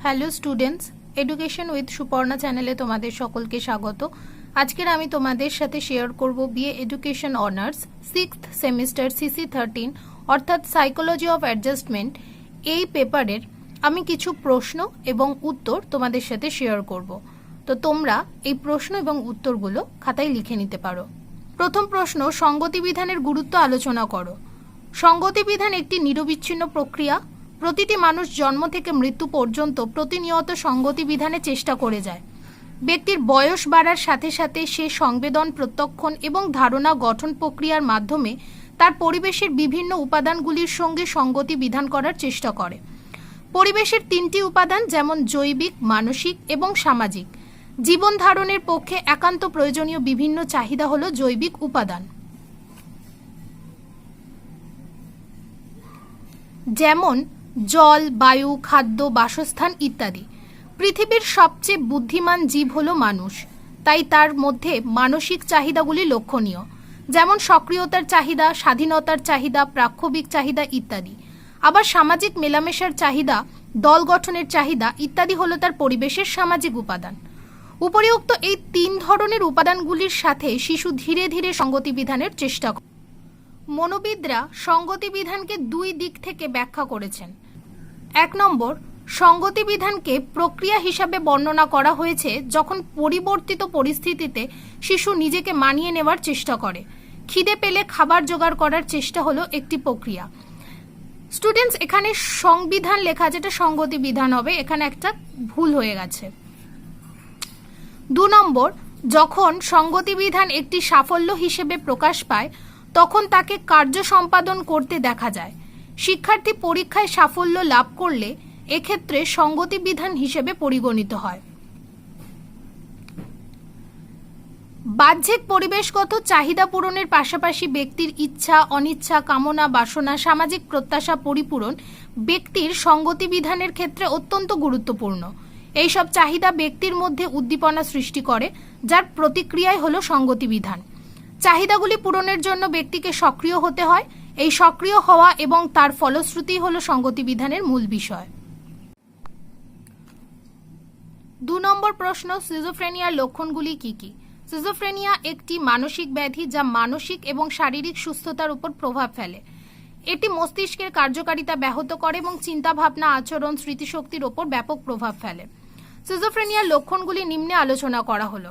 Hello students, education with Suparna চ্যানেলে তোমাদের সকলকে স্বাগত। আজকের আমি তোমাদের সাথে শেয়ার করব BA education honours 6th semester CC13 অর্থাৎ সাইকোলজি অফ অ্যাডজাস্টমেন্ট এই পেপারের আমি কিছু প্রশ্ন এবং উত্তর তোমাদের সাথে শেয়ার করব। তো তোমরা এই প্রশ্ন এবং উত্তরগুলো খাতায় লিখে নিতে পারো। প্রথম প্রশ্ন, সঙ্গতি বিধানের গুরুত্ব আলোচনা করো। সঙ্গতি বিধান একটি নিরবিচ্ছিন্ন প্রক্রিয়া। প্রতিটি মানুষ জন্ম থেকে মৃত্যু পর্যন্ত প্রতিনিয়ত সঙ্গতি বিধানে চেষ্টা করে যায়। ব্যক্তির বয়স বাড়ার সাথে সাথে সে সংবেদন, প্রত্যক্ষণ এবং ধারণা গঠন প্রক্রিয়ার মাধ্যমে তার পরিবেশের বিভিন্ন উপাদানগুলির সঙ্গে সঙ্গতি বিধান করার চেষ্টা করে। পরিবেশের তিনটি উপাদান যেমন জৈবিক, মানসিক এবং সামাজিক। জীবন ধারণের পক্ষে একান্ত প্রয়োজনীয় বিভিন্ন চাহিদা হলো জৈবিক উপাদান, যেমন জল, বায়ু, খাদ্য, বাসস্থান ইত্যাদি। পৃথিবীর সবচেয়ে বুদ্ধিমান জীব হলো মানুষ, তাই তার মধ্যে মানসিক চাহিদাগুলি লক্ষণীয়, যেমন সক্রিয়তার চাহিদা, স্বাধীনতার চাহিদা, প্রাক্ষবিক চাহিদা ইত্যাদি। আবার সামাজিক মেলামেশার চাহিদা, দল গঠনের চাহিদা ইত্যাদি হলো তার পরিবেশের সামাজিক উপাদান। উপরিউক্ত এই তিন ধরনের উপাদানগুলির সাথে শিশু ধীরে ধীরে সঙ্গতি বিধানের চেষ্টা করে। মনোবিদরা সঙ্গতি বিধানকে দুই দিক থেকে ব্যাখ্যা করেছেন। 1 নম্বর, সঙ্গতি বিধানকে প্রক্রিয়া হিসাবে বর্ণনা করা হয়েছে যখন পরিবর্তিত পরিস্থিতিতে শিশু নিজেকে মানিয়ে নেওয়ার চেষ্টা করে। খিদে পেলে খাবার জোগাড় করার চেষ্টা হলো একটি প্রক্রিয়া। স্টুডেন্টস, এখানে সংবিধান লেখা যেটা সঙ্গতি বিধান হবে, এখানে একটা ভুল হয়ে গেছে। 2 নম্বর, যখন সঙ্গতি বিধান একটি সাফল্য হিসেবে প্রকাশ পায় তখন তাকে কার্য সম্পাদন করতে দেখা যায়। শিক্ষার্থী পরীক্ষায় সাফল্য লাভ করলে এক্ষেত্রে সঙ্গতি বিধান হিসেবে পরিগণিত হয়। বাহ্যিক পরিবেশগত চাহিদা পূরণের পাশাপাশি ব্যক্তির ইচ্ছা, অনিচ্ছা, কামনা, বাসনা, সামাজিক প্রত্যাশা পরিপূরণ ব্যক্তির সঙ্গতি বিধানের ক্ষেত্রে অত্যন্ত গুরুত্বপূর্ণ। এইসব চাহিদা ব্যক্তির মধ্যে উদ্দীপনা সৃষ্টি করে, যার প্রতিক্রিয়াই হলো সঙ্গতি বিধান। চাহিদাগুলি পূরণের জন্য ব্যক্তিকে সক্রিয় হতে হয়। এই সক্রিয় হওয়া এবং তার ফলশ্রুতি হলো সঙ্গতি বিধানের মূল বিষয়। 2 নম্বর প্রশ্ন, সিজোফ্রেনিয়ার লক্ষণগুলি কি কি? সিজোফ্রেনিয়া একটি মানসিক ব্যাধি যা মানসিক এবং শারীরিক সুস্থতার উপর প্রভাব ফেলে। এটি মস্তিষ্কের কার্যকারিতা ব্যাহত করে এবং চিন্তাভাবনা, আচরণ, স্মৃতিশক্তির ওপর ব্যাপক প্রভাব ফেলে। সিজোফ্রেনিয়ার লক্ষণগুলি নিম্নে আলোচনা করা হলো।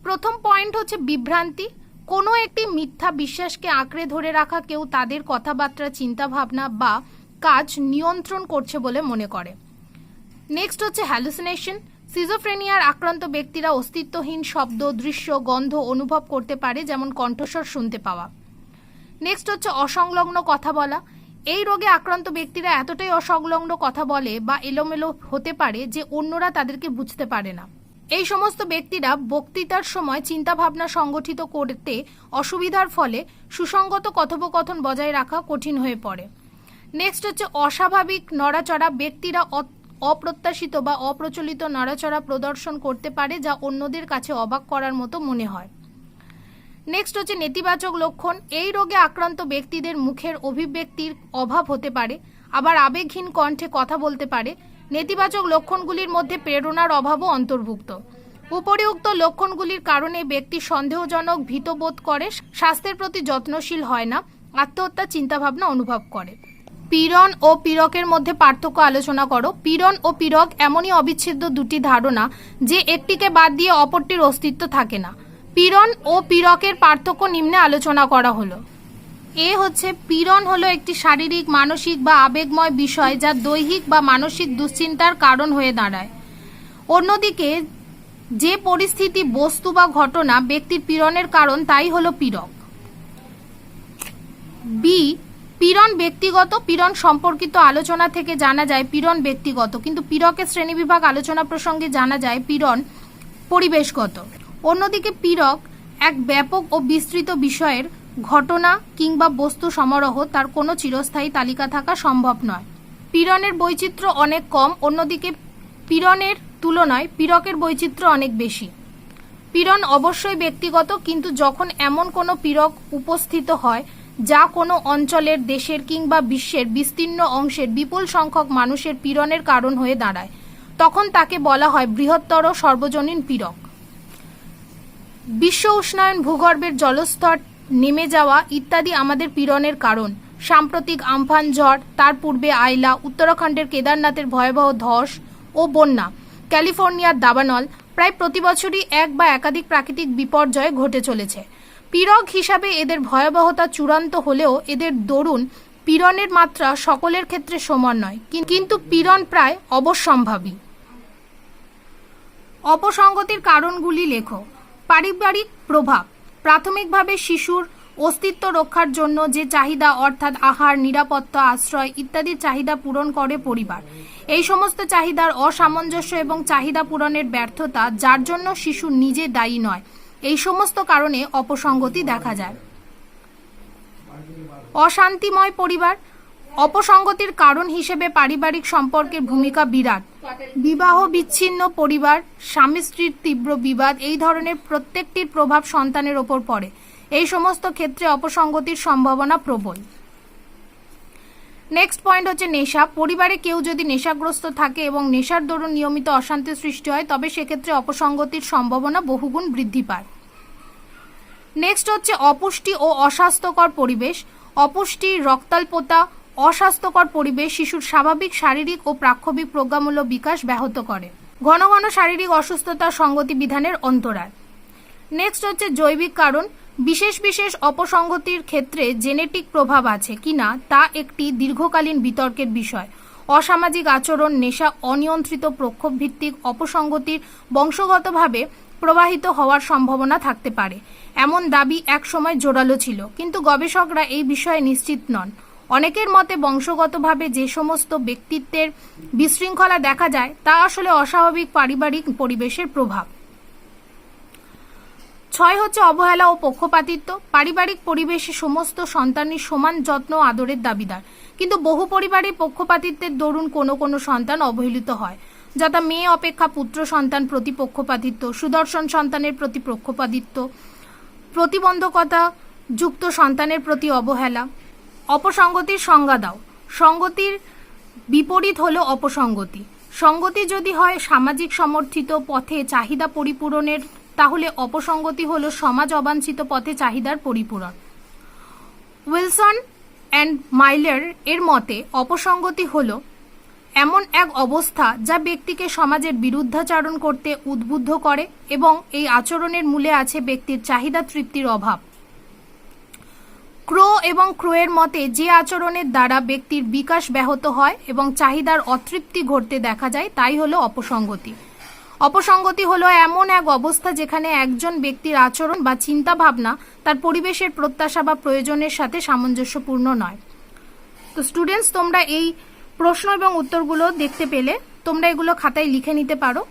প্রথম পয়েন্ট হচ্ছে বিভ্রান্তি। কোনো একটি মিথ্যা বিশ্বাসকে আঁকড়ে ধরে রাখা কেউ তাদের কথাবার্তা, চিন্তাভাবনা বা কাজ নিয়ন্ত্রণ করছে বলে মনে করে। নেক্সট হচ্ছে হ্যালুসিনেশন। সিজোফ্রেনিয়ার আক্রান্ত ব্যক্তিরা অস্তিত্বহীন শব্দ, দৃশ্য, গন্ধ অনুভব করতে পারে, যেমন কণ্ঠস্বর শুনতে পাওয়া। নেক্সট হচ্ছে অসংলগ্ন কথা বলা। এই রোগে আক্রান্ত ব্যক্তিরা এতটাই অসংলগ্ন কথা বলে বা এলোমেলো হতে পারে যে অন্যরা তাদেরকে বুঝতে পারে না। এই সমস্ত ব্যক্তিরা বক্তৃতার সময় চিন্তাভাবনা সংগঠিত করতে অসুবিধার ফলে সুসংগত কথোপকথন বজায় রাখা কঠিন হয়ে পড়ে। নেক্সট হচ্ছে অস্বাভাবিক নড়াচড়া। ব্যক্তিরা অপ্রত্যাশিত বা অপ্রচলিত নড়াচড়া প্রদর্শন করতে পারে যা অন্যদের কাছে অবাক করার মতো মনে হয়। নেক্সট হচ্ছে নেতিবাচক লক্ষণ। এই রোগে আক্রান্ত ব্যক্তিদের মুখের অভিব্যক্তির অভাব হতে পারে, আবার আবেগহীন কণ্ঠে কথা বলতে পারে। নেতিবাচক লক্ষণগুলির মধ্যে প্রেরণার অভাবও অন্তর্ভুক্ত। উপরিউক্ত লক্ষণগুলির কারণে ব্যক্তি সন্দেহজনক, ভীতবোধ করে, স্বাস্থ্যের প্রতি যত্নশীল হয় না, আত্মহত্যা চিন্তাভাবনা অনুভব করে। পীড়ন ও পীড়কের মধ্যে পার্থক্য আলোচনা করো। পীড়ন ও পীড়ক এমনই অবিচ্ছেদ্য দুটি ধারণা যে একটিকে বাদ দিয়ে অপরটির অস্তিত্ব থাকে না। পীড়ন ও পীড়কের পার্থক্য নিম্নে আলোচনা করা হলো। এ হচ্ছে পীড়ন হলো একটি শারীরিক, মানসিক বা আবেগময় বিষয় যা দৈহিক বা মানসিক দুশ্চিন্তার কারণ হয়ে দাঁড়ায়। অন্যদিকে যে পরিস্থিতি, বস্তু বা ঘটনা ব্যক্তির পীড়নের কারণ তাই হলো পীড়ক। বি, পীড়ন ব্যক্তিগত। পীড়ন সম্পর্কিত আলোচনা থেকে জানা যায় পীড়ন ব্যক্তিগত, কিন্তু পীড়কের শ্রেণীবিভাগ আলোচনা প্রসঙ্গে জানা যায় পীড়ন পরিবেশগত। অন্যদিকে পীড়ক এক ব্যাপক ও বিস্তৃত বিষয়ের ঘটনা কিংবা বস্তু সমারোহ, তার কোনো চিরস্থায়ী তালিকা থাকা সম্ভব নয়। পীড়নের বৈচিত্র্য অনেক কম, অন্যদিকে পীড়নের তুলনায় পীড়কের বৈচিত্র্য অনেক বেশি। পীড়ন অবশ্যই ব্যক্তিগত, কিন্তু যখন এমন কোনো পীড়ক উপস্থিত হয় যা কোনো অঞ্চলের, দেশের কিংবা বিশ্বের বিস্তীর্ণ অংশের বিপুল সংখ্যক মানুষের পীড়নের কারণ হয়ে দাঁড়ায়, তখন তাকে বলা হয় বৃহত্তর সর্বজনীন পীড়ক। বিশ্ব উষ্ণায়ন, ভূগর্ভের জলস্তর নেমে যাওয়া ইত্যাদি আমাদের পীড়নের কারণ। সাম্প্রতিক আমফান ঝড়, তার পূর্বে আইলা, উত্তরাখণ্ডের কেদারনাথের ভয়াবহ ধস ও বন্যা, ক্যালিফোর্নিয়ার দাবানল, প্রায় প্রতি বছরই এক বা একাধিক প্রাকৃতিক বিপর্যয় ঘটে চলেছে। পীড়ক হিসাবে এদের ভয়াবহতা চূড়ান্ত হলেও এদের দরুন পীড়নের মাত্রা সকলের ক্ষেত্রে সমান নয়, কিন্তু পীড়ন প্রায় অবশ্যম্ভাবী। অপসঙ্গতির কারণগুলি লেখো। পারিবারিক প্রভাব। প্রাথমিকভাবে শিশুর অস্তিত্ব রক্ষার জন্য যে চাহিদা অর্থাৎ আহার, নিরাপত্তা, আশ্রয় ইত্যাদি চাহিদা পূরণ করে পরিবার। এই সমস্ত চাহিদার অসামঞ্জস্য এবং চাহিদা পূরণের ব্যর্থতা, যার জন্য শিশু নিজে দায়ী নয়, এই সমস্ত কারণে অপসঙ্গতি দেখা যায়। অশান্তিময় পরিবার। অপসঙ্গতির কারণ হিসেবে পারিবারিক সম্পর্কের ভূমিকা বিরাট। বিবাহ বিচ্ছিন্ন পরিবার, স্বামী স্ত্রীর তীব্র বিবাদ, এই ধরনের প্রত্যেকটির প্রভাব সন্তানের ওপর পড়ে। এই সমস্ত ক্ষেত্রে অপসঙ্গতির সম্ভাবনা প্রবল। নেক্সট পয়েন্ট হচ্ছে নেশা। পরিবারে কেউ যদি নেশাগ্রস্ত থাকে এবং নেশার দরুন নিয়মিত অশান্তির সৃষ্টি হয়, তবে সেক্ষেত্রে অপসঙ্গতির সম্ভাবনা বহুগুণ বৃদ্ধি পায়। নেক্সট হচ্ছে অপুষ্টি ও অস্বাস্থ্যকর পরিবেশ। অপুষ্টি, রক্তাল্পতা, অস্বাস্থ্যকর পরিবেশ শিশুর স্বাভাবিক শারীরিক ও প্রাক্ষবিক প্রজ্ঞামূলক বিকাশ ব্যাহত করে। ঘন ঘন শারীরিক অসুস্থতা সঙ্গতি বিধানের অন্তরায়। নেক্সট হচ্ছে জৈবিক কারণ। বিশেষ বিশেষ অপসঙ্গতির ক্ষেত্রে জেনেটিক প্রভাব আছে কিনা তা একটি দীর্ঘকালীন বিতর্কের বিষয়। অসামাজিক আচরণ, নেশা, অনিয়ন্ত্রিত প্রক্ষোভ ভিত্তিক অপসঙ্গতির বংশগতভাবে প্রবাহিত হওয়ার সম্ভাবনা থাকতে পারে, এমন দাবি একসময় জোরালো ছিল, কিন্তু গবেষকরা এই বিষয়ে নিশ্চিত নন। অনেকের মতে বংশগতভাবে যে সমস্ত ব্যক্তিত্বের বিশৃঙ্খলা দেখা যায় তা আসলে অস্বাভাবিক পারিবারিক পরিবেশের প্রভাব। 6 হচ্ছে অবহেলা ও পক্ষপাতিত্ব। পারিবারিক পরিবেশে সমস্ত সন্তানই সমান যত্ন ও আদরের দাবিদার, কিন্তু বহু পরিবারে পক্ষপাতিত্বের দরুন কোনো কোনো সন্তান অবহেলিত হয়, যথা মেয়ে অপেক্ষা পুত্র সন্তান প্রতি পক্ষপাতিত্ব, সুদর্শন সন্তানের প্রতি পক্ষপাতিত্ব, প্রতিবন্ধকতা যুক্ত সন্তানের প্রতি অবহেলা। অপসঙ্গতির সংজ্ঞা দাও। সঙ্গতির বিপরীত হলো অপসঙ্গতি। সঙ্গতি যদি হয় সামাজিক সমর্থিত পথে চাহিদা পরিপূরণের, তাহলে অপসঙ্গতি হলো সমাজ অবাঞ্ছিত পথে চাহিদার পরিপূরণ। উইলসন অ্যান্ড মাইলার এর মতে অপসঙ্গতি হলো এমন এক অবস্থা যা ব্যক্তিকে সমাজের বিরুদ্ধাচরণ করতে উদ্বুদ্ধ করে এবং এই আচরণের মূলে আছে ব্যক্তির চাহিদা তৃপ্তির অভাব। ক্রো এবং ক্রোয়ের মতে যে আচরণের দ্বারা ব্যক্তির বিকাশ ব্যাহত হয় এবং চাহিদার অতৃপ্তি ঘটতে দেখা যায় তাই হলো অপসঙ্গতি। অপসঙ্গতি হলো এমন এক অবস্থা যেখানে একজন ব্যক্তির আচরণ বা চিন্তা ভাবনা তার পরিবেশের প্রত্যাশা বা প্রয়োজনের সাথে সামঞ্জস্যপূর্ণ নয়। তো স্টুডেন্টস, তোমরা এই প্রশ্ন এবং উত্তরগুলো দেখতে পেলে তোমরা এগুলো খাতায় লিখে নিতে পারো।